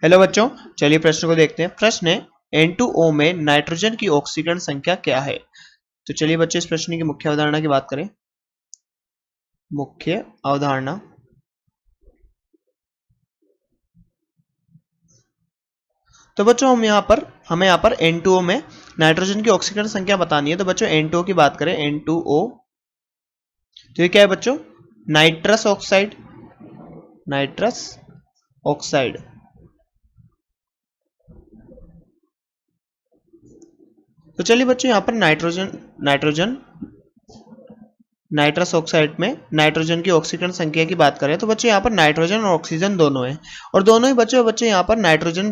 Hello बच्चों, चलिए प्रश्न को देखते हैं। प्रश्न है N2O में नाइट्रोजन की ऑक्सीकरण संख्या क्या है। तो चलिए बच्चों इस प्रश्न की मुख्य अवधारणा की बात करें। मुख्य अवधारणा, तो बच्चों हमें यहाँ पर N2O में नाइट्रोजन की ऑक्सीकरण संख्या बतानी है। तो बच्चों N2O की बात करें, N2O तो ये क्या है बच्चों, नाइट्रस ऑक्साइड। नाइट्रस ऑक्साइड, तो चलिए बच्चों यहाँ पर नाइट्रोजन नाइट्रस ऑक्साइड में नाइट्रोजन की ऑक्सीकरण संख्या की बात करें तो बच्चों यहाँ पर नाइट्रोजन और ऑक्सीजन दोनों है, और दोनों ही बच्चों यहाँ पर नाइट्रोजन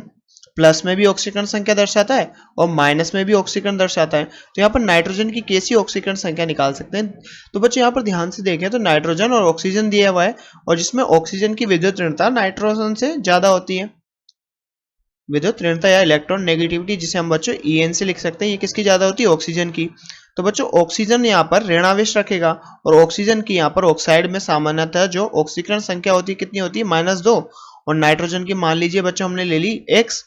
प्लस में भी ऑक्सीकरण संख्या दर्शाता है और माइनस में भी ऑक्सीकरण दर्शाता है। तो यहाँ पर नाइट्रोजन की कैसी ऑक्सीकरण संख्या निकाल सकते हैं। तो बच्चों यहाँ पर ध्यान से देखें तो नाइट्रोजन और ऑक्सीजन दिया हुआ है, और जिसमें ऑक्सीजन की विद्युत ऋणता नाइट्रोजन से ज्यादा होती है। विद्युत ऋणता या इलेक्ट्रॉन नेगेटिविटी जिसे हम बच्चों En से लिख सकते हैं, ये किसकी ज्यादा होती है, ऑक्सीजन की। तो बच्चों ऑक्सीजन यहाँ पर ऋणावेश रखेगा, और ऑक्सीजन की यहाँ पर ऑक्साइड में सामान्यतः जो ऑक्सीकरण संख्या होती है कितनी होती है, -2। और नाइट्रोजन की मान लीजिए बच्चों हमने ले ली x,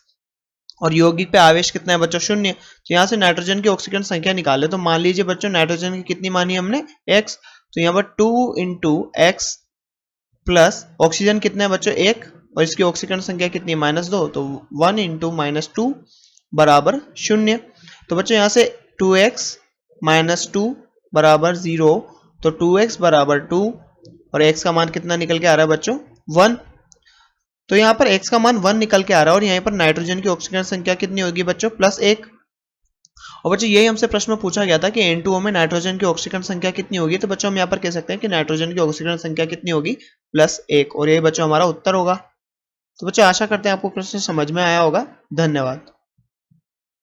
और यौगिक पे आवेश कितना है बच्चों, 0। तो यहाँ से नाइट्रोजन की ऑक्सीकरण संख्या निकाले तो मान लीजिए बच्चों नाइट्रोजन की कितनी मानी हमने, x। तो यहाँ पर 2 × x प्लस ऑक्सीजन कितना है बच्चों, 1, और इसकी ऑक्सीकरण संख्या कितनी है, -2। तो 1 × -2 बराबर 0। तो बच्चों यहाँ से 2x - 2 बराबर 0। तो 2x बराबर 2, और x का मान कितना निकल के आ रहा है बच्चों, 1। तो यहाँ पर x का मान 1 निकल के आ रहा है, और यहाँ पर नाइट्रोजन की ऑक्सीकरण संख्या कितनी होगी बच्चों, +1। और बच्चों यही हमसे प्रश्न में पूछा गया था कि N2O में नाइट्रोजन की ऑक्सीकरण संख्या कितनी होगी। तो बच्चों हम यहाँ पर कह सकते हैं कि नाइट्रोजन की ऑक्सीकरण संख्या कितनी होगी, +1, और ये बच्चों हमारा उत्तर होगा। तो बच्चों आशा करते हैं आपको प्रश्न समझ में आया होगा। धन्यवाद।